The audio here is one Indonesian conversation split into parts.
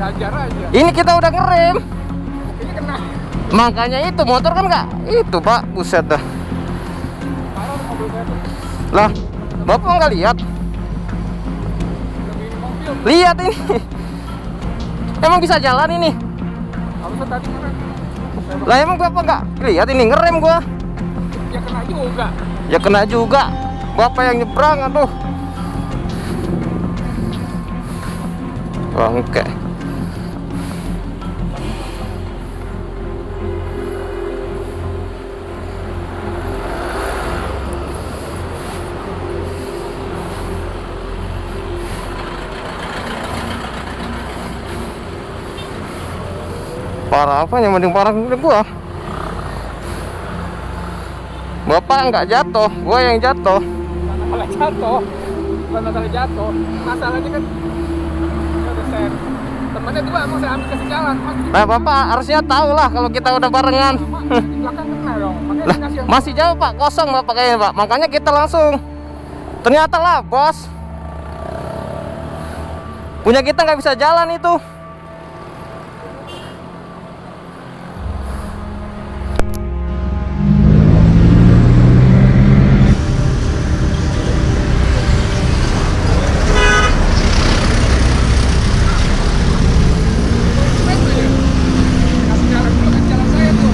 dihajar aja. Ini kita udah ngerem. Ini kena. Makanya itu motor kan nggak itu Pak, buset dah. Parah mobil saya tuh. Lah, Bapak nggak lihat? Lebih mobil. Lihat ini. Emang bisa jalan ini? Harusnya tadi kena. Lah emang Bapak nggak lihat ini ngerem gua? Ya kena juga. Ya kena juga. Bapak yang nyebrang, aduh. Bangke. Parah apa yang mending parah ke gua. Bapak nggak jatuh, gua yang jatuh. Malah jatuh. Bukan masalah jatuh. Masalahnya kan ya udah saya temannya dua mau saya ambil kasih jalan. Nah, Bapak harusnya tahu lah kalau kita udah barengan. Di belakang kena dong. Makanya Lah, saya kasih yang masih jauh Pak, kosong Bapak kayaknya Pak. Makanya kita langsung. Ternyata lah bos. Punya kita nggak bisa jalan itu. kasih jalan dulu kan jalan saya tuh.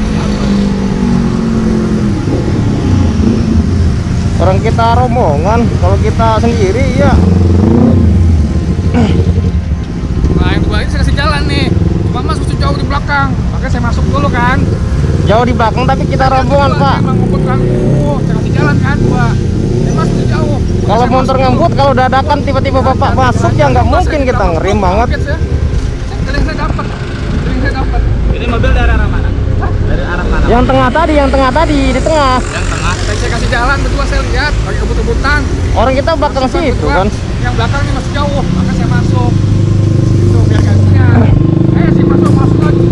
Orang kita rombongan, kalau kita sendiri ya. Nah yang dua ini saya kasih jalan nih. Cuma mas mesti jauh di belakang. Makanya saya masuk dulu kan. Jauh di belakang tapi kita rombongan Pak. Emang ngumpet kan. Saya kasih jalan kan dua. Mas mesti jauh. Kalau motor ngebut, kalau dadakan tiba-tiba Bapak masuk ya nggak mungkin kita ngerim banget. Yang saya dapat. Yang saya dapat. Ini mobil dari arah mana? Dari arah mana? Yang tengah tadi di tengah. Yang tengah. Saya kasih jalan berdua saya lihat. Lagi kebut-kebutan. Orang kita belakang situ kan. Yang belakang ini masih jauh. Maka saya masuk. Itu biar gantinya. Sih masuk lagi.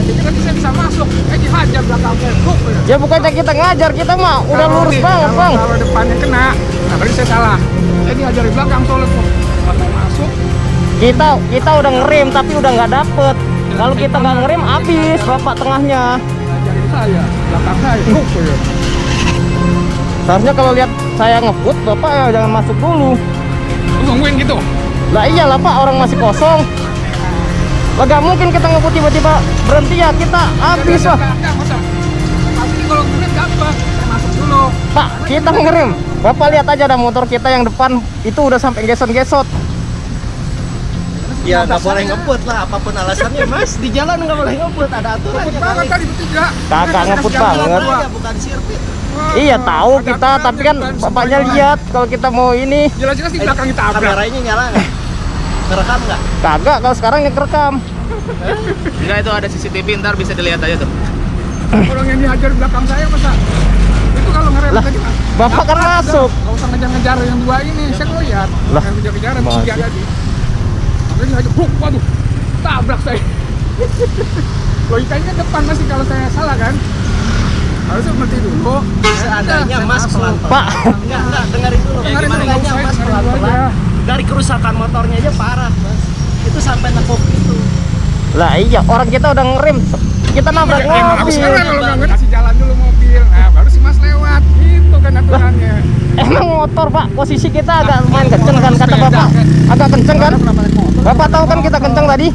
Jadi kan saya bisa masuk. Dihajar belakang saya. Ya bukannya kita ngajar, kita mah udah lurus banget Bang. Kalau depannya kena, nah berarti saya salah. Saya dihajar di belakang soalnya tuh. Pas saya masuk, Kita udah ngerem tapi udah nggak dapet. Kalau kita nggak ngerem habis Bapak tengahnya. ngajarin saya, belakang saya. Ya. Seharusnya kalau lihat saya ngebut Bapak ya jangan masuk dulu. Lu nungguin gitu. Lah iyalah Pak, orang masih kosong. Lah gak mungkin kita ngebut tiba-tiba berhenti ya, kita habis lah. Enggak, masa. Pasti kalau ngerem dapat. Saya masuk dulu. Pak, kita ngerem. Bapak lihat aja ada motor kita yang depan itu udah sampai gesot-gesot. Ya nggak boleh ngebut lah, apapun alasannya Mas. Di jalan nggak boleh ngebut, ada aturan. Ngebut banget tadi bertiga. Kagak ngebut banget. Ya bukan sirkuit. Iya tahu kita, tapi kan bapaknya lihat kalau kita mau ini. Jelas-jelas di belakang kita abrak. Kameranya nyala nggak? Terekam nggak? Kagak, kalau sekarang yang kerekam. Enggak, itu ada CCTV, ntar bisa dilihat aja tuh. Orang yang dihajar di belakang saya masa. Itu kalau ngerem Lah, tadi Mas. Bapak kan masuk. Gak usah ngejar-ngejar yang dua ini. Saya lihat. Lah, Yang kejar-kejar yang masuk. tiga tadi. Makanya dihajar. Waduh. Tabrak saya. Logikanya depan masih kalau saya salah kan. Harusnya berhenti dulu. Seandainya Saya Mas masuk. pelan-pelan. Pak, Enggak, dengerin dulu. Dengerin dulu, Seandainya saya Mas dengerin dulu pelan-pelan. aja. Dari kerusakan motornya aja parah Mas. Itu sampai nekuk itu. lah iya orang kita udah ngerem. Kita nabrak Harus mobil. keren kalau nggak kasih jalan dulu mobil. Nah, baru si Mas lewat. Gitu kan aturannya. Emang motor Pak, posisi kita agak lumayan kenceng kan kata Bapak. Agak kenceng kan? Bapak tahu kan kita kenceng tadi?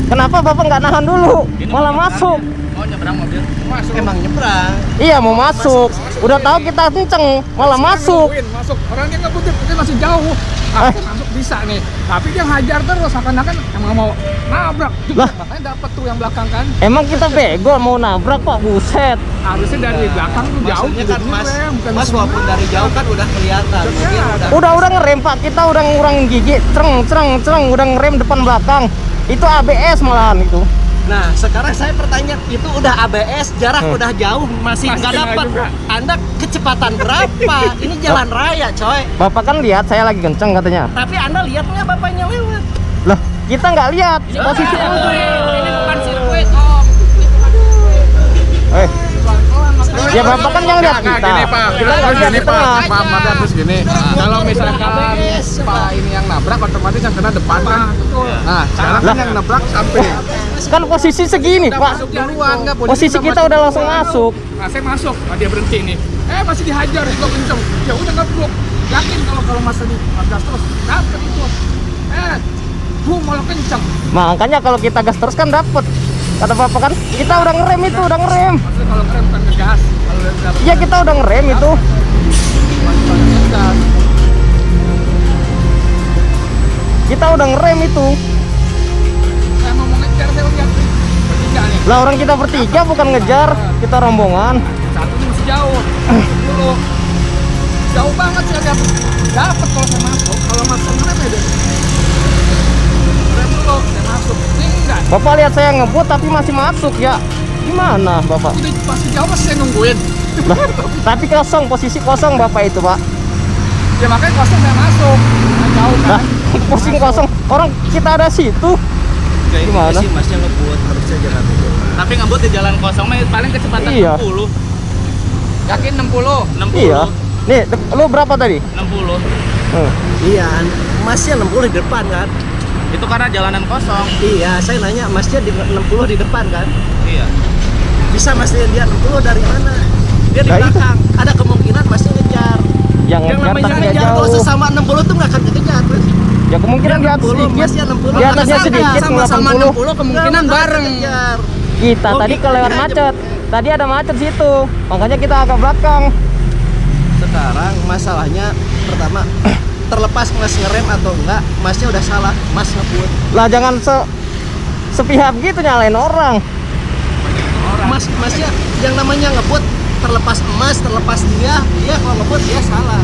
Kenapa Bapak nggak nahan dulu? Malah masuk. Oh, nyebrang mobil. Masuk. Emang nyebrang. Iya mau masuk. Udah tahu kita kenceng, malah masuk. Masuk. Orangnya nggak putih, dia masih jauh. Masuk bisa nih. Tapi dia hajar terus, akan-akan emang mau nabrak. Lah. Makanya dapat tuh yang belakang kan. Emang kita bego mau nabrak Pak, buset. Harusnya dari belakang tuh jauh. Maksudnya kan Mas, direm, bukan Mas walaupun dari jauh kan udah kelihatan. Mobil Udah ngerem Pak, kita udah ngurangin gigi, cereng, udah ngerem depan belakang. Itu ABS malahan itu. Nah, sekarang saya bertanya, itu udah ABS, jarak udah jauh, masih Masih nggak kena dapat. juga. Anda kecepatan berapa? Ini jalan raya, coy. Bapak kan lihat saya lagi kenceng katanya. Tapi Anda lihat nggak bapaknya lewat? Lah, kita nggak lihat posisi Ini itu. bukan sirkuit, Om. Ya Bapak kan yang lihat kita. Gini Pak, Kita nggak lihat di tengah. Pak, terus gini. Kalau misalkan ABS, Pak ini yang nabrak, otomatis otomatis yang kena depannya. Betul. Nah, sekarang kan yang nabrak samping. Kan posisi segini, Kita Pak. masuk duluan, nggak Posisi kita udah langsung masuk. Nah, saya masuk, dia berhenti nih. Masih dihajar, itu kenceng. Ya udah ngeblok. Yakin kalau masa di gas terus, dapet itu. Malah kenceng. Makanya kalau kita gas terus kan dapet. Kata Bapak kan, kita udah ngerem itu, udah ngerem. Maksudnya kalau ngerem bukan ngegas. Kalau ngegas. Iya, kita udah ngerem itu. Bukan ngegas. Kita udah ngerem itu. Saya mau ngejar, saya lihat nih. Bertiga nih. Lah orang kita bertiga bukan ngejar, kita rombongan. Satu nih masih jauh. Dulu. Jauh banget sih dapat kalau saya masuk. Kalau masuk ngerem ya deh. Rem dulu, saya masuk. Ini enggak. Bapak lihat saya ngebut tapi masih masuk ya. Gimana Bapak? Udah masih jauh masih saya nungguin. Lah, tapi kosong, posisi kosong Bapak itu Pak. Ya makanya kosong saya masuk. Nah, jauh Lah, kan. posisi kosong. Orang kita ada situ. Gimana? Sih masnya ngebut harusnya jangan ngebut. Tapi ngebut di jalan kosong mah paling kecepatan Iya. 60. Yakin 60. 60. Iya. Nih, lu berapa tadi? 60. Iya, masnya 60 di depan kan? Itu karena jalanan kosong. Iya, saya nanya masnya di 60 di depan kan? Iya. Bisa masnya dia 60 dari mana? Dia di Nah, itu. belakang. Ada kemungkinan masnya ngejar. Yang ngejar tapi nggak ngejar kalau jauh. sesama 60 tuh nggak akan kejar. Ya kemungkinan di atas sedikit. masnya 60. Di atasnya sedikit Sama-sama 80. 60 kemungkinan bareng. Kejar. Kita Oh, tadi gitu, kelewat iya, macet. Tadi ada macet situ. Makanya kita agak belakang. Sekarang masalahnya pertama terlepas mas ngerem atau enggak, masnya udah salah, mas ngebut. Lah jangan sepihak gitu nyalain orang. Masnya yang namanya ngebut terlepas emas, terlepas dia kalau ngebut dia salah.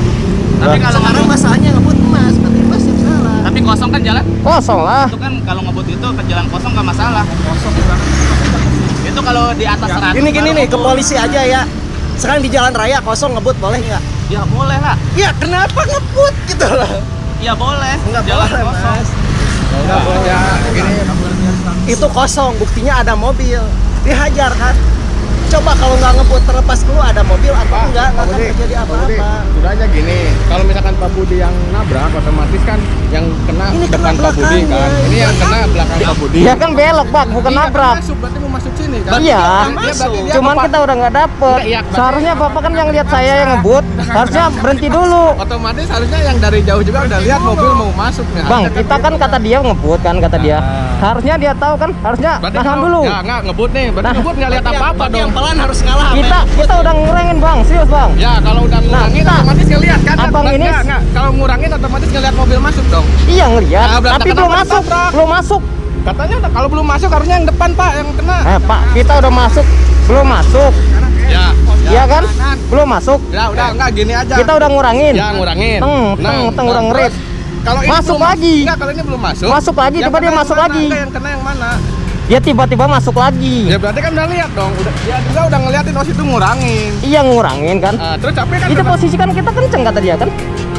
Tapi Lah, kalau Sekarang ngebut, masalahnya ngebut emas, berarti mas yang salah. tapi kosong kan jalan. Kosong lah. Itu kan kalau ngebut itu ke jalan kosong nggak masalah. Kosong banget. Itu kalau di atas 100. Gini baru nih ke ngebut. polisi aja ya. Sekarang di jalan raya kosong ngebut boleh nggak? Ya boleh lah. Ya kenapa ngebut gitu loh? Ya boleh. Enggak Jalan boleh kosong. mas. Enggak boleh. Ya, gini. Itu kosong, buktinya ada mobil. Dihajar kan? Coba kalau nggak ngebut terlepas dulu ada mobil atau enggak akan terjadi apa-apa. Sudah aja gini, kalau misalkan Pak Budi yang nabrak, otomatis kan yang kena Ini depan kena Pak Budi kan. belakangnya. Ini yang kena belakang Pak Budi. Dia kan belok Pak, bukan Iya, nabrak. Masuk, berarti mau masuk sini kan? Iya. Cuman apa? kita udah nggak dapet. Enggak, iya, berarti- Seharusnya Bapak kan yang lihat saya yang ngebut, harusnya berhenti dulu. Otomatis harusnya yang dari jauh juga udah lihat mobil mau masuk nih. Bang, Harusnya kita kan kata dia ngebut kan, kata dia. Harusnya dia tahu kan, harusnya berarti nahan kalau- dulu. Ya enggak ngebut nih, berarti Nah. ngebut nggak lihat apa-apa Berarti dong. yang pelan harus ngalah. sama Kita udah ngurangin Bang, serius Bang. Ya kalau udah ngurangin Nah, otomatis ngelihat kan? abang ini- Enggak. Kalau ngurangin otomatis ngelihat mobil masuk dong. Iya ngeliat, Nah, berarti tapi kenapa belum masuk, ditabrak? belum masuk. Katanya kalau belum masuk harusnya yang depan Pak yang kena. Pak, kita udah masuk, belum masuk. Ya. Iya kan? Belum masuk. Ya udah enggak gini aja. Kita udah ngurangin. Ya ngurangin. Teng, udah ngerit. Kalau ini Masuk belum lagi. Enggak, kalau ini belum masuk. Masuk lagi, yang coba dia kena masuk yang mana? lagi. Enggak, yang kena yang mana? Dia tiba-tiba masuk lagi. Ya berarti kan udah lihat dong. Dia juga udah ngeliatin oh situ ngurangin. Iya ngurangin kan. Terus capek kan? Itu tetap- posisi kan kita kenceng kata dia kan.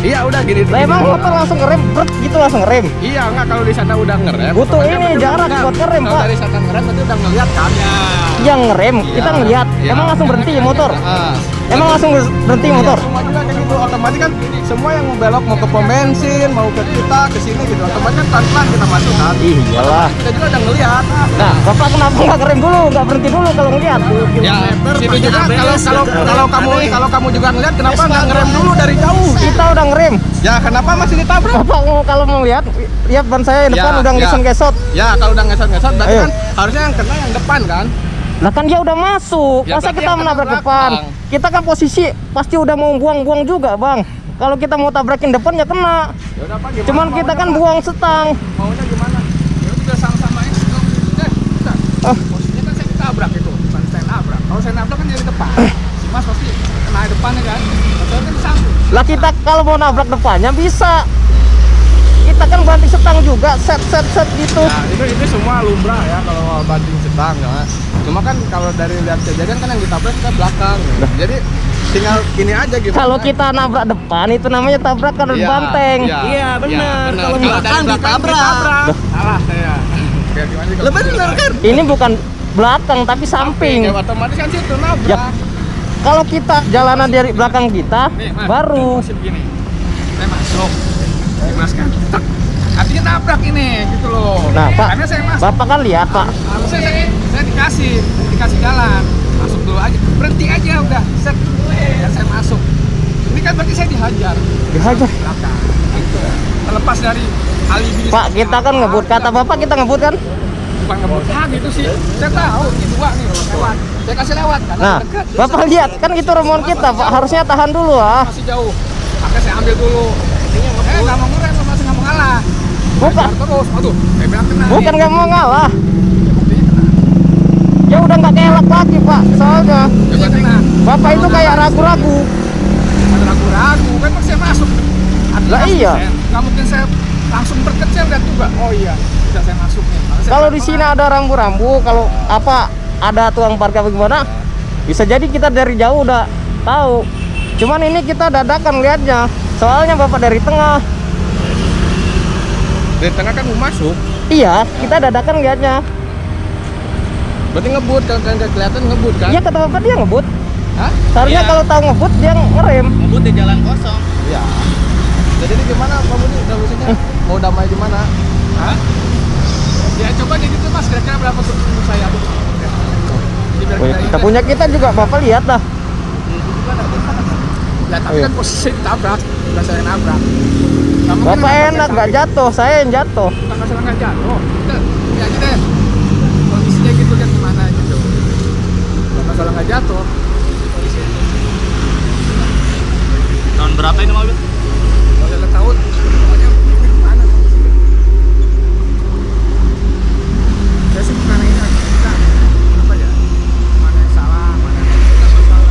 Iya udah gini. Lah emang motor langsung ngerem, brek gitu langsung ngerem. Iya enggak kalau di sana udah ngerem. Butuh otomatis ini, berarti jarak udah- buat ngerem, kalau Pak. dari sana ngerem berarti udah ngeliat kan. Yang ngerem, kita Iya. ngeliat. Iya. Emang langsung berhenti motor. Emang langsung berhenti motor. Semua juga kayak gitu. Otomatis kan semua yang mau belok mau ke pom bensin, mau ke kita ke sini gitu. Otomatis kan pelan-pelan kita masuk kan. Iyalah. Kita juga udah ngeliat. Nah, Bapak kenapa nggak ngerem dulu, nggak berhenti dulu kalau ngeliat? Ya, situ juga kalau kamu juga ngeliat kenapa nggak ngerem dulu dari jauh? Kita udah ngerem. Ya kenapa masih ditabrak? Bapak kalau mau lihat, lihat ban saya depan Ya, udah ya. ngesot-ngesot. Ya kalau udah ngesot-ngesot berarti Ayo. kan harusnya yang kena yang depan kan? Lah kan dia udah masuk, Ya, masa berarti kita yang kena menabrak belakang. depan? Kita kan posisi pasti udah mau buang-buang juga bang. Kalau kita mau tabrakin depan ya kena. Ya udah Pak, gimana Cuman kita kan buang setang. maunya gimana? Ya udah sama-sama aja. Bisa. Posisinya kan saya ditabrak itu, bukan saya nabrak. Kalau saya nabrak kan dari depan. Si Mas pasti kena depannya kan. Saya kan disambut. Lah kita kalau mau nabrak depannya bisa. Kita kan banting setang juga, set gitu. Nah, itu semua lumrah ya kalau banting setang ya. Cuma kan kalau dari lihat kejadian kan yang ditabrak kita belakang. Jadi tinggal gini aja gitu. Kalau kita nabrak depan itu namanya tabrak karena banteng. Iya, benar. Kalau dari belakang ditabrak. Salah saya. Kayak gimana sih kalau Lah bener kan? Ini bukan belakang tapi samping. Ya, otomatis kan situ nabrak. Ya. Kalau kita jalanan dari belakang kita Nih, Mas, baru. posisi begini. Saya masuk. Mas kan. Tek. Artinya nabrak ini gitu loh. Nah, Pak, Karena saya masuk. Bapak kan lihat, Pak. Harusnya saya dikasih jalan. Masuk dulu aja. Berhenti aja udah. Set. Dan saya masuk. Ini kan berarti saya dihajar. Dihajar. Belakang. Gitu. Terlepas dari alibi. Pak, kita kan ngebut. Kata Bapak kita ngebut kan? Bukan ngebut. Gitu sih. Saya tahu ini dua nih lewat. Saya kasih lewat karena Nah, dekat. Bapak lihat kan itu remon kita, Pak. Harusnya tahan dulu ah. Masih jauh. Makanya saya ambil dulu. Nggak mau ngerem, masih nggak mau ngalah. Bukan. Hajar terus. Aduh, saya bilang kena. Bukan nggak mau ngalah. Buktinya kena. Ya udah nggak kelak lagi, Pak. Soalnya Coba kena. Bapak itu kayak ragu-ragu. Ada ragu-ragu kan saya masuk. Lah iya. Nggak mungkin saya langsung berkecil dan juga. Oh iya, bisa saya masuk nih. Makanya saya Kalau di pelan-pelan. sini ada rambu-rambu, kalau apa ada tukang parkir bagaimana, bisa jadi kita dari jauh udah tahu. Cuman ini kita dadakan lihatnya. Soalnya Bapak dari tengah. Dari tengah kan mau masuk, Iya, kita dadakan lihatnya. berarti ngebut kan nggak kelihatan ngebut kan? Iya kata Bapak dia ngebut. Hah? Seharusnya Iya. kalau tahu ngebut dia ngerem. Ngebut di jalan kosong. Iya. Jadi ini gimana Pak Budi solusinya? Mau damai gimana? Hah? Ya coba deh gitu mas, kira-kira berapa tuh saya tuh? Jadi biar Oh, ya, kita ini- punya kita juga Bapak lihat dah. Ya tapi Ayo. kan posisi ditabrak, bukan saya nabrak. Kamu kan Bapak nabraknya enak nggak sampai- jatuh, saya yang jatuh. Bukan masalah nggak jatuh. Udah, ini aja deh. Kondisinya gitu kan gimana gitu. Bukan masalah nggak jatuh. Tahun berapa ini mobil? Kalau udah tahun, pokoknya ini gimana kondisinya. Saya sih bukan ini kita apa ya? Mana yang salah, mana yang kita salah.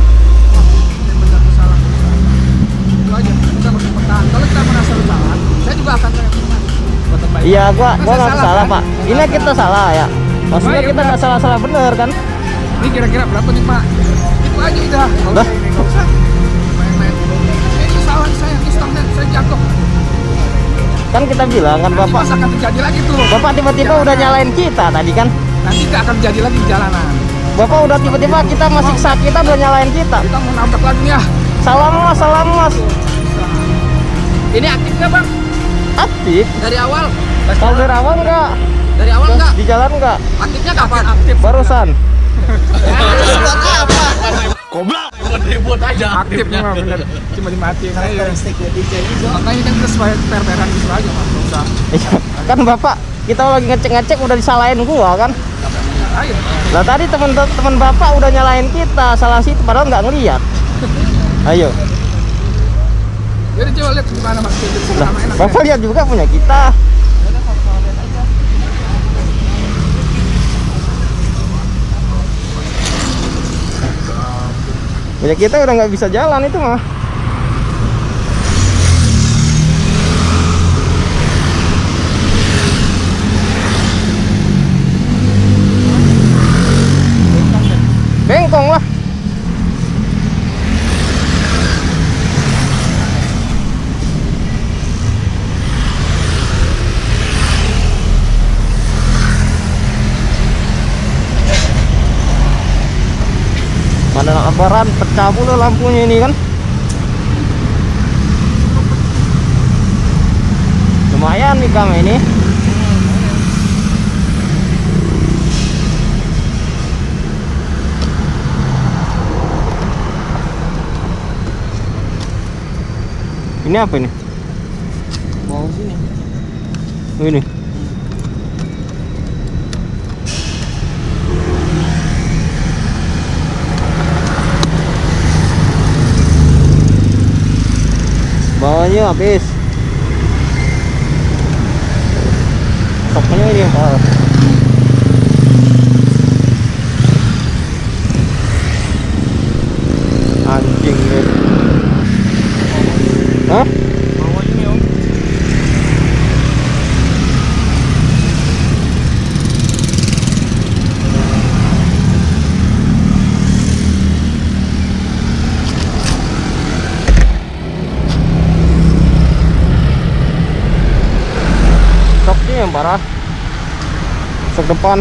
Oh, yang benar itu salah. Itu aja. Kita harus bertahan. Kalau kita merasa bersalah, saya juga akan buat terbaik. Iya, gua Kan nggak saya salah, kan? Pak. Ini kita salah ya. Maksudnya Oh, iya, kita benar. nggak salah-salah bener kan? Ini kira-kira berapa nih Pak? Itu aja udah. Dah. Nggak usah main-main. Ini kesalahan saya, ini stangnya saya jatuh. Kan kita bilang kan Nanti Bapak. mas akan terjadi lagi tuh. Bapak tiba-tiba Jalanan. udah nyalain kita tadi kan? Nanti tidak akan terjadi lagi di jalanan. Bapak udah tiba-tiba kita masih sakit, kita udah nyalain kita. Kita mau nabrak lagi nih ya. Salam mas, salam mas. Ini aktif nggak bang? Aktif. Dari awal? Kalau dari awal enggak? Dari awal nggak? Di jalan enggak? Aktifnya kapan? Aktif. Barusan. Ribut aja. Aktif mah bener. Cuma dimatiin aja. Makanya ini kan kita supaya per-peran gitu aja mas. Nggak usah. Iya. Kan Bapak kita lagi ngecek-ngecek udah disalahin gua kan? Ayo. Lah tadi teman Bapak udah nyalain kita, salah situ padahal nggak ngeliat. Ayo. Jadi coba lihat gimana mas. Lah, Sama enak. Bapak lihat juga punya kita. Punya kita udah nggak bisa jalan itu mah. Bengkong lah. Pada lebaran pecah pula lampunya ini kan. Lumayan nih kami ini. Ini apa ini? Mau sini. Oh, ini. Bawahnya habis. Toknya ini Pak. Anjing deh. Hah? Bawa ini om. Soknya yang parah. Sok depan.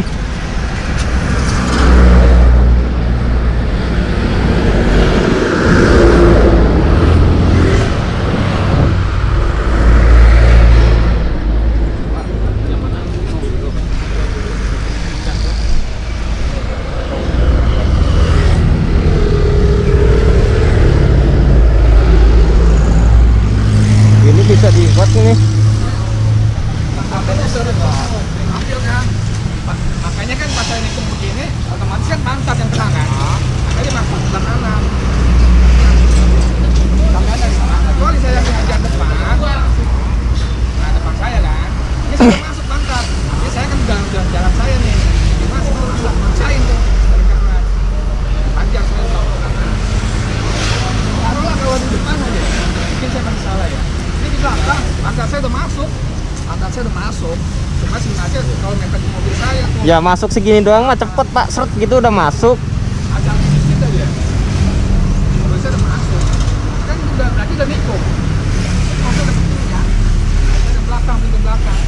kan pantat yang kena kan. Makanya masuk sebelah kanan. Makanya kecuali saya yang dihajar depan. Nah, depan saya kan. Ini sudah masuk pantat. Ini saya kan udah jalan saya nih. Ini masuk maksain tuh dari kanan. Panjang saya tahu kanan. Taruhlah kalau di depan aja. Mungkin saya masih salah ya. Ini di belakang, pantat saya udah masuk. Pantat saya udah masuk. Cuma sengaja kalau mepet di mobil saya tuh. Ya masuk segini doang mah cepet Pak, seret gitu udah masuk. Agak sedikit aja. Mobil saya udah masuk. Kan udah berarti udah nikung. Mobil udah segini kan. Saya belakang, pintu belakang.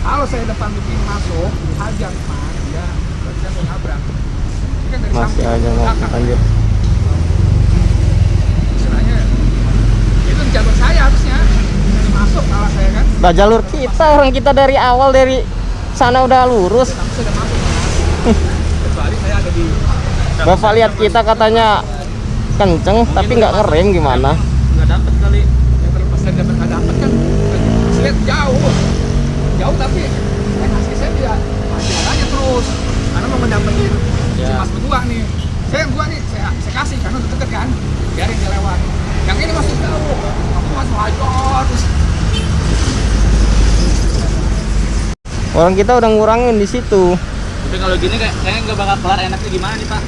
Kalau saya depan begini masuk, dihajar depan, ya berarti saya mau nabrak. Ini kan dari Masih samping, aja mau belakang. lanjut. Istilahnya itu di jalur saya harusnya. Masuk salah saya kan. Nah jalur kita, orang kita dari awal dari sana udah lurus. Tapi saya udah masuk. Kecuali saya ada di Bapak lihat kita katanya kenceng tapi nggak ngerem gimana? Nggak dapet kali. yang terlepas dari dapat nggak dapat kan. Saya lihat jauh tapi saya kasih saya dia masih aja terus karena mau mendapetin si mas berdua nih. Saya yang dua nih saya kasih karena udah deket kan, biarin dia lewat. Yang ini masih jauh, aku masih hajar terus. Orang kita udah ngurangin di situ. Tapi kalau gini kayaknya nggak bakal kelar. Enaknya gimana nih Pak?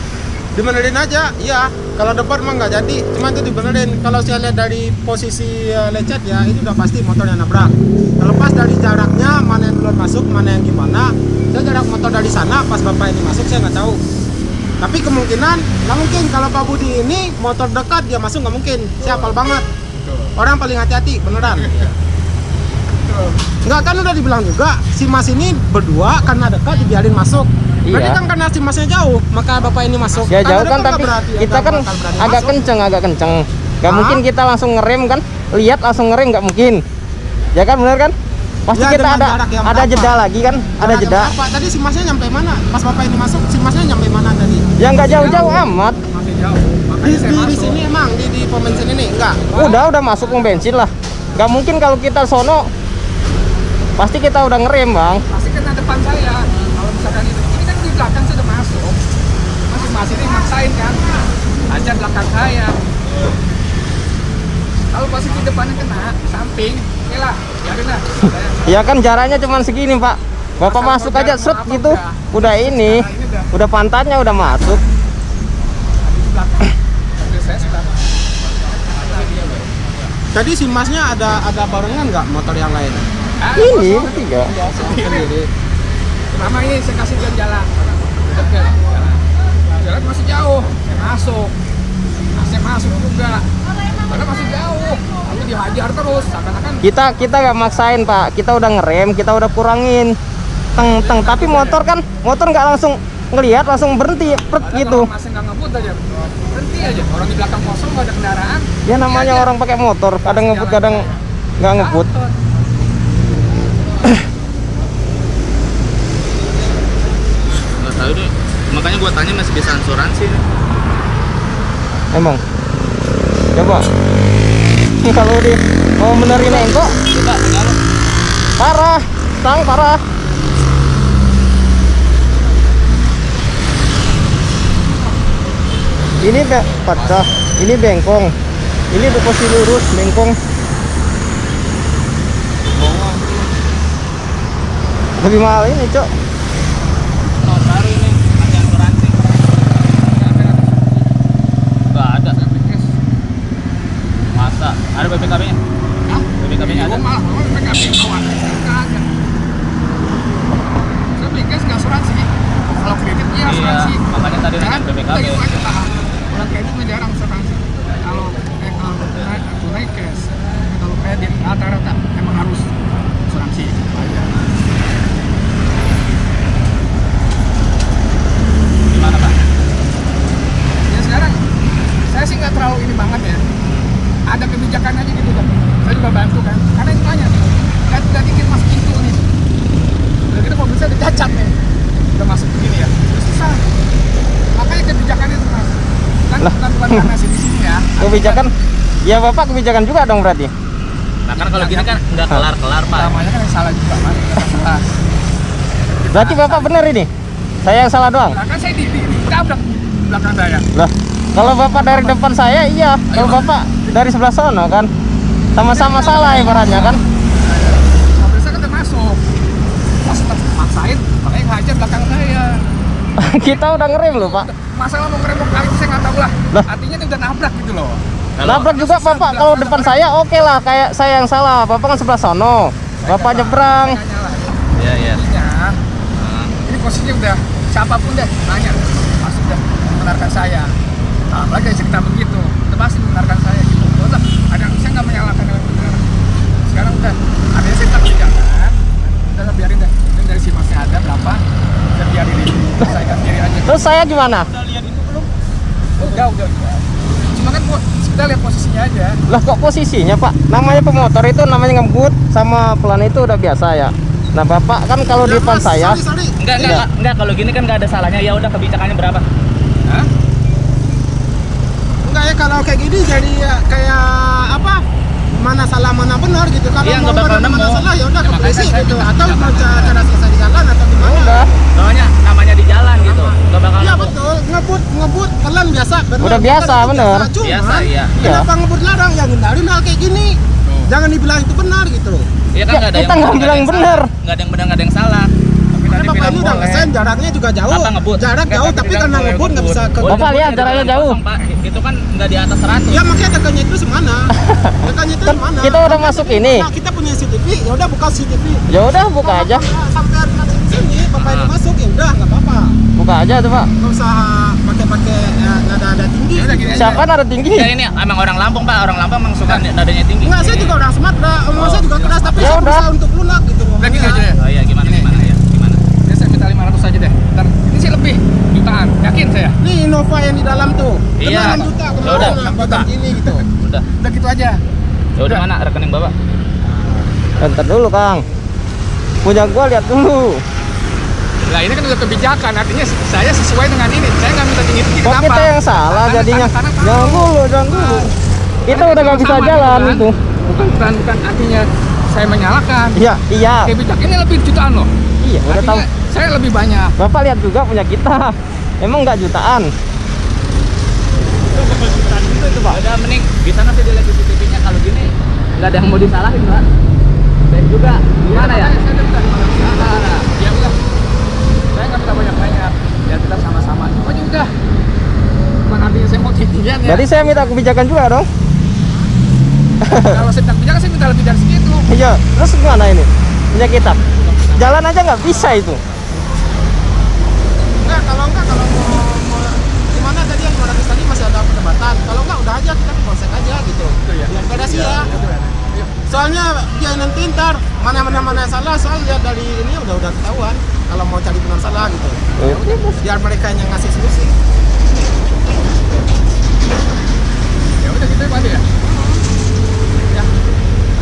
Dibenerin aja, iya. Kalau depan mah nggak jadi, cuma itu dibenerin. Kalau saya lihat dari posisi lecet ya, itu udah pasti motornya nabrak. Terlepas dari jaraknya, mana yang duluan masuk, mana yang gimana. Saya jarak motor dari sana, pas bapak ini masuk saya nggak tahu. Tapi kemungkinan, nggak mungkin kalau Pak Budi ini motor dekat dia masuk nggak mungkin. Saya hafal banget. Orang paling hati-hati, beneran. Nggak kan udah dibilang juga, si Mas ini berdua karena dekat dibiarin masuk. Berarti Iya. kan karena si Masnya jauh, maka bapak ini masuk. Ya Karena jauh dekat kan nggak tapi berarti kita nggak kan bakal berani agak masuk. kenceng. Gak Hah? mungkin kita langsung ngerem kan? Lihat langsung ngerem nggak mungkin. Ya kan bener kan? Pasti Ya, kita dengan ada jarak yang ada berapa? jeda lagi kan? Ada Jarak jeda. berapa? Tadi si Masnya nyampe mana? Pas bapak ini masuk, si Masnya nyampe mana tadi? Ya nggak jauh-jauh amat. Masih jauh, makanya Di, saya di masuk. sini emang di pom bensin ini enggak. Udah masuk pom bensin lah. Nggak mungkin kalau kita sono pasti kita udah ngerem bang. Pasti kena depan saya. Kalau misalkan ini kan di belakang sudah masuk. Masih ini maksain kan. Hajar belakang saya. Kalau posisi depannya kena, samping, oke lah, biarin lah. Ya kan jaraknya cuma segini pak. Bapak Masa masuk mau aja jarak set apa gitu. udah. Udah ini, udah pantatnya udah masuk. Di belakang. Mobil saya sudah. Tadi si Masnya ada barengan nggak motor yang lain? Ini tiga. Sendiri. Pertama ini saya kasih jalan. Dekat jalan. Jalan masih jauh, saya masuk. Nah, saya masuk juga. Karena masih jauh, tapi dihajar terus. Seakan-akan Kita nggak maksain pak. Kita udah ngerem, kita udah kurangin. Teng. Tapi motor nggak langsung ngelihat langsung berhenti pret padahal gitu. kalau masih nggak ngebut aja, berhenti aja. Orang di belakang kosong nggak ada kendaraan. Ya namanya orang pakai motor, kadang ngebut kadang nggak ngebut. Nggak tahu deh. Makanya gua tanya masih bisa asuransi. Emang. Coba. Kalau di mau benerin engkok Coba tinggal. parah, parah. Ini pecah, ini bengkong. Ini posisi lurus bengkong. Lebih mahal ini, Cok. Tahun baru ini ada asuransi. Nggak ada. Masa? Ada BPKB-nya? BPKB-nya ada? Gua malah mau PKB bawa. Nggak ada. Saya beli gas nggak asuransi. Kalau kredit iya asuransi. Iya, makanya tadi Kan? nanya BPKB. Udah gitu aja tahan. Kalau kredit mah jarang asuransi. Kalau tunai cash. Kalau kredit rata-rata emang harus asuransi. Gimana Pak? Ya sekarang saya sih nggak terlalu ini banget ya. Ada kebijakan aja gitu kan. Saya juga bantu kan. Karena ini banyak. Kan udah dikit masuk pintu nih. Udah gitu mobil saya dicacat nih. Udah masuk begini ya. Terus susah. Makanya kebijakan itu mas. Kan bukan karena sini ya. Kebijakan ya Bapak kebijakan juga dong berarti. Nah kan kalau gini kan nggak kelar-kelar Pak. Namanya kan yang salah juga mas. Nggak salah. Berarti Bapak bener ini. Saya yang salah doang. Nah, kan saya ditabrak belakang saya. Lah, kalau Bapak dari depan saya iya, kalau Bapak dari sebelah sono kan sama-sama salah ibaratnya kan. Mobil saya kan udah masuk. Pas maksain, makanya ngajar belakang saya. Kita udah ngerem loh, Pak. Masalah mau ngerem kali itu saya nggak tahu lah. Lah. Artinya ini udah nabrak gitu loh. Nabrak juga Bapak kalau depan saya oke lah, kayak saya yang salah. Bapak kan sebelah sono. Bapak nyebrang. Iya, iya. Ini posisinya udah siapapun deh nanya pasti udah membenarkan saya. Apalagi ada cerita begitu, udah pasti membenarkan saya gitu. Udah, ada saya nggak menyalahkan yang benar. Sekarang udah, artinya saya tak jangan. Udah biarin deh. Ini dari si masih ada berapa? Udah biarin ini. Saya kan diri aja. Terus saya gimana? Udah. Cuma kan kita lihat posisinya aja. Lah kok posisinya Pak? Namanya pemotor itu namanya ngebut sama pelan itu udah biasa ya. Nah Bapak kan kalau di depan saya sorry. Enggak, kalau gini kan nggak ada salahnya. Ya udah, kebijakannya berapa? Hah? Enggak ya, kalau kayak gini jadi ya, kayak apa, mana salah mana benar gitu. Kalau Iya, mau nggak bakal mana nemu. salah ya udah Ya, ke makanya polisi saya gitu, minta atau mau kebijakan. cara selesai di jalan atau gimana. udah Soalnya namanya di jalan gitu, nggak bakal Iya nemu. betul, ngebut pelan biasa, bener. Udah biasa, Bukan itu bener. Cuman, Biasa, iya. kenapa ngebut larang? Yang hindarin hal kayak gini. Jangan dibilang itu benar gitu. Iya kan, Ya, nggak ada kita yang nggak bilang bener. Nggak ada yang benar, nggak ada yang salah. Karena Bapak ini udah ngesen, jaraknya juga jauh. Bapak ngebut. Jarak Nggak, jauh, tapi tapi tidak karena boleh ngebut nggak bisa ke. Bapak lihat jaraknya jauh. Pak. Itu kan nggak di atas 100. Ya makanya kakaknya itu semana. Kakaknya itu semana. Kita udah masuk ini. Nah, kita punya CCTV, ya udah buka CCTV. Ya udah buka aja. Sampai sini, Bapak ini masuk ya udah nggak apa-apa. Buka aja tuh Pak. Nggak usah pakai nada tinggi. Ya udah gini aja. Siapa nada tinggi? Ya ini emang orang Lampung Pak, orang Lampung emang suka nadanya tinggi. Enggak, saya juga orang Sumatera, omong saya juga keras, tapi Ya saya udah. berusaha untuk lunak gitu Udah gini aja ya. Oh iya, gimana ya? Gimana? Ya, saya minta 500 aja deh. Ntar ini sih lebih jutaan, yakin saya. Nih Innova yang di dalam tuh. Iya. Kena 6 juta, Ya kemarin udah, 6 juta gini gitu. Udah. Udah gitu aja. Ya udah, mana rekening Bapak? Bentar dulu Kang. Punya gua lihat dulu. Lah ini kan udah kebijakan, artinya saya sesuai dengan ini. Saya nggak minta tinggi-tinggi. Kok Kenapa? kita yang salah Karena- jadinya? karena tahu. Jangan dulu. Kita udah nggak bisa Sama jalan gitu kan. itu. Bukan artinya saya menyalahkan. Iya. Kebijakan ini lebih jutaan loh. Iya, udah tahu. Artinya saya lebih banyak. Bapak lihat juga punya kita. Emang nggak jutaan? Udah, mending di sana sih dilihat CCTV-nya. Kalau gini nggak ada yang mau disalahin Pak. Saya juga gimana ya? Saya udah minta 500. Ya udah. Saya nggak minta banyak-banyak. Ya kita sama-sama. Pokoknya udah. Bukan artinya saya mau tinggian ya. Jadi saya minta kebijakan juga dong. Kalau saya minta kebijakan saya minta lebih dari segitu. Iya. Terus gimana ini? Punya kita. Jalan aja nggak bisa itu. Enggak, kalau mau gimana tadi yang 500 tadi masih ada perdebatan. Kalau enggak udah aja kita ke polsek aja gitu. Biar pada sih ya. Soalnya dia nanti ntar mana salah, soal lihat dari ini udah ketahuan kalau mau cari benar salah gitu. Biar mereka yang ngasih solusi. Ya udah gitu aja ya. Ya.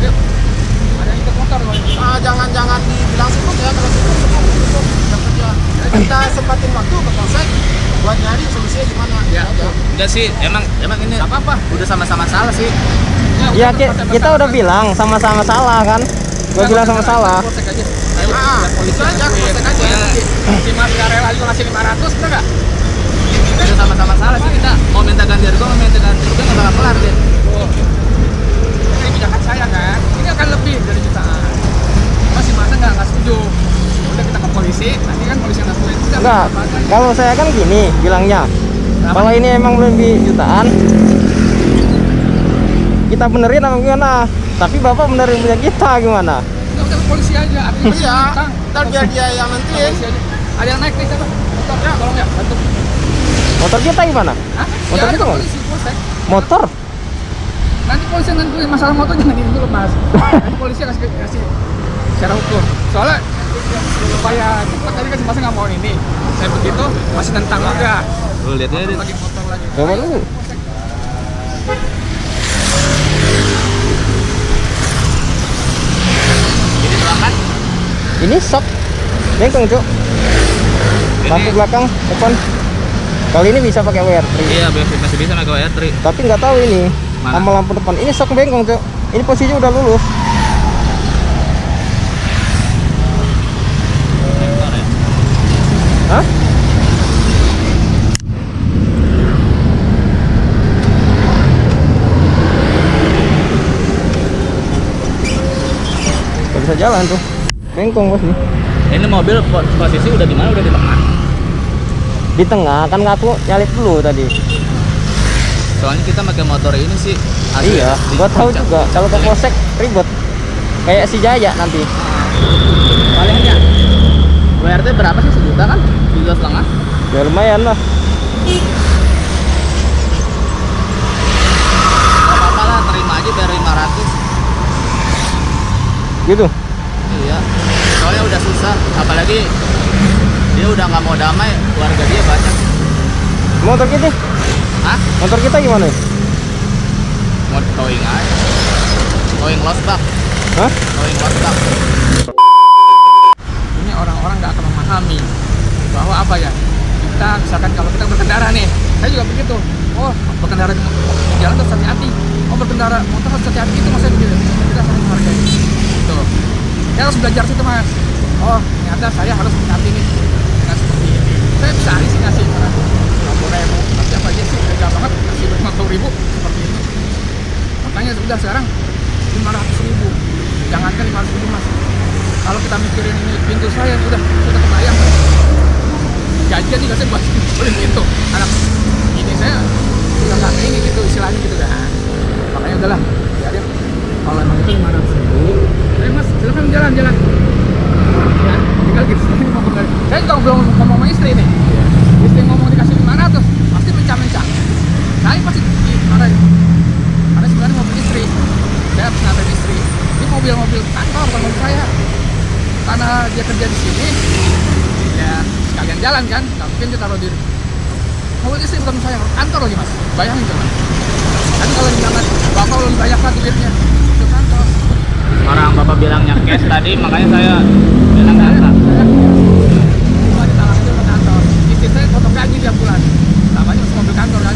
Ayo. Ada yang ikut motor loh. Jangan dibilang sibuk ya, kalau sibuk jam kerja. Kita sempatin waktu ke polsek buat nyari solusinya gimana. Ya. Aja. Enggak sih, emang ini Nggak apa-apa. udah sama-sama salah sih. Ya kita udah bilang sama-sama salah kan. Gua bilang sama salah. Polsek aja. Itu aja ke polsek aja. Si Mas nggak rela juga ngasih 500, bener nggak? Udah sama-sama salah sih, kita mau minta ganti harga, mau minta ganti rugi nggak bakal kelar deh. Oh. Ini kebijakan saya kan. Ini akan lebih dari jutaan. Masih masa nggak setuju. Udah kita ke polisi, nanti kan polisi yang ngakuin. Udah, Enggak. apa aja. Kalau saya kan gini bilangnya. Kalau ini emang lebih jutaan, kita benerin apa gimana? Tapi Bapak benerin punya kita gimana? Udah ke polisi aja. Artinya Iya, utang. ntar biar dia yang nanti. Polisi aja. Ada yang naik nih siapa? Motor ya, tolong ya, bantu. Motor kita gimana? Hah? Motor Ya, kita ada mana? polisi, polsek. Motor? Nanti polisi yang nentuin masalah motor jangan ini dulu mas. Nanti polisi kasih secara hukum. Soalnya supaya cepat tadi kan si mas nggak mau ini. Saya begitu masih tentang juga. Lu lihat aja deh. Lagi motor lagi. Coba dulu. Ini silakan. Ini sok. Bengkong cuk. Lampu belakang, depan. Kali ini bisa pakai WR3. Iya, masih bisa pakai WR3. Tapi nggak tahu ini. Mana? Sama lampu depan. Ini sok bengkong cuk. Ini posisinya udah lulus. Hah? jalan tuh. Bengkong bos nih. Ini mobil posisi udah di mana? Udah di tengah. Di tengah kan aku nyalip dulu tadi. Soalnya kita pakai motor ini sih. Iya, gua tahu juga. Kalau ke polsek ribet. Kayak si Jaya nanti. Palingnya WRT berapa sih, 1 juta kan? 1,5 juta. Ya lumayan lah. Gak apa-apa lah, terima aja biar 500. Gitu. Iya, soalnya udah susah. Apalagi dia udah nggak mau damai, keluarga dia banyak. Motor kita? Hah? Motor kita gimana? Mau towing aja. Towing lost bak. Hah? Towing lost bak. Ini orang-orang nggak akan memahami bahwa apa ya, kita misalkan kalau kita berkendara nih, saya juga begitu. Oh, berkendara di jalan harus hati-hati. Oh, berkendara motor harus hati-hati, itu maksudnya begitu. Kita saling menghargai. Gitu. Saya harus belajar situ mas. Oh, ternyata saya harus hati nih dengan seperti ini. Saya bisa sih ngasih 50.000, tapi apa aja sih tega banget ngasih 50.000 seperti itu. Makanya sudah sekarang 500.000. Jangankan 500.000 mas. Kalau kita mikirin ini pintu saya sudah kebayang. Jajan juga saya buat beli pintu. Anak ini saya udah nggak ini gitu istilahnya gitu kan. Makanya udahlah, biarin. Kalau emang itu 500.000. Mas, silakan jalan-jalan. Ya, tinggal gitu. Saya juga belum ngomong sama istri nih. Istri ngomong dikasih 500, pasti mencah-mencah. Saya pasti dimarahin. Karena sebenarnya mobil istri. Saya harus nganterin istri. Ini mobil kantor, bukan mobil saya. Karena dia kerja di sini, ya sekalian jalan kan. Nggak mungkin dia taruh di mobil istri, bukan saya. Kantor lagi mas. Bayangin coba. Kan kalau dibilang bapak lebih banyak lah duitnya. Itu kantor. Orang bapak bilangnya cash tadi, makanya saya bilang kata. Cuma ditalang itu ke kantor. Istri saya potong gaji tiap bulan. Namanya masuk mobil kantor kan.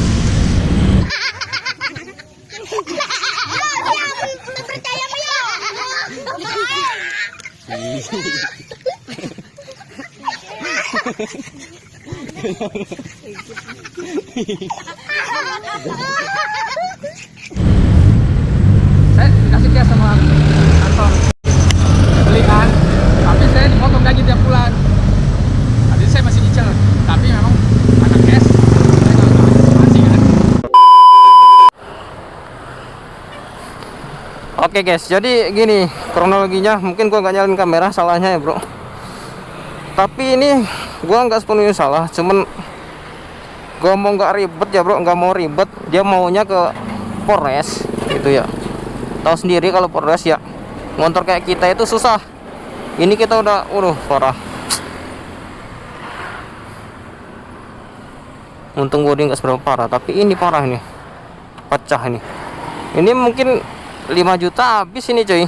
Saya dikasih cash sama kantor beli kan, tapi saya dipotong gaji tiap bulan. Tadi saya masih nyicil, tapi memang ada cash. Saya nggak masih kan. Oke guys, jadi gini kronologinya. Mungkin gua nggak nyalain kamera, salahnya ya bro. Tapi ini gua nggak sepenuhnya salah, cuman gua mau nggak ribet ya bro, nggak mau ribet. Dia maunya ke Polres gitu ya. Tahu sendiri kalau Polres ya, motor kayak kita itu susah. Ini kita udah parah. Untung bodi nggak seberapa parah, tapi ini parah nih, pecah ini. Ini mungkin 5 juta habis ini coy.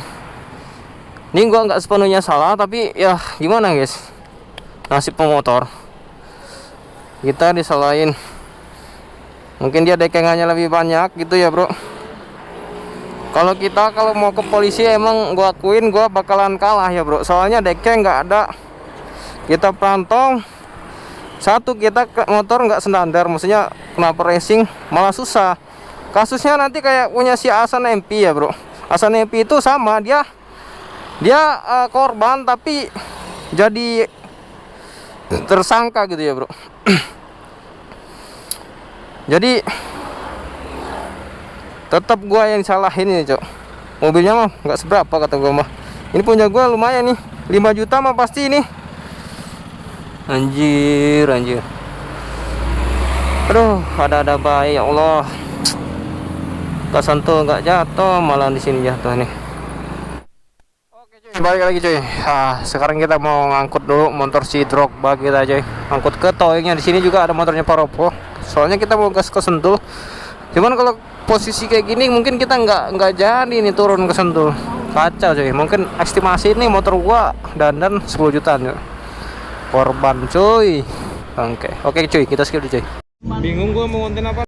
Ini gua nggak sepenuhnya salah, tapi ya gimana guys, nasib pemotor. Kita disalahin. Mungkin dia dekengannya lebih banyak gitu ya bro. Kalau kita mau ke polisi emang gua akuin gua bakalan kalah ya bro. Soalnya dekeng nggak ada. Kita perantong. Satu, kita ke motor nggak standar, maksudnya kenapa racing malah susah. Kasusnya nanti kayak punya si Hasan MP ya bro. Hasan MP itu sama, dia korban tapi jadi tersangka gitu ya bro. Jadi tetap gua yang salahin ini cok. Mobilnya mah nggak seberapa kata gua mah. Ini punya gua lumayan nih, 5 juta mah pasti ini. Anjir. Aduh, ada bayi ya Allah. Kesentuh nggak jatuh, malah di sini jatuh nih. Oke cuy, balik lagi cuy. Sekarang kita mau ngangkut dulu motor si Drogba kita cuy. Angkut ke towingnya. Di sini juga ada motornya Paropo. Soalnya kita mau gas ke Sentul. Cuman kalau posisi kayak gini mungkin kita nggak jadi nih turun ke Sentul. Kacau cuy. Mungkin estimasi ini motor gua dandan 10 jutaan cuy. Korban cuy. Oke cuy, kita skip dulu cuy. Bingung gua mau konten apa.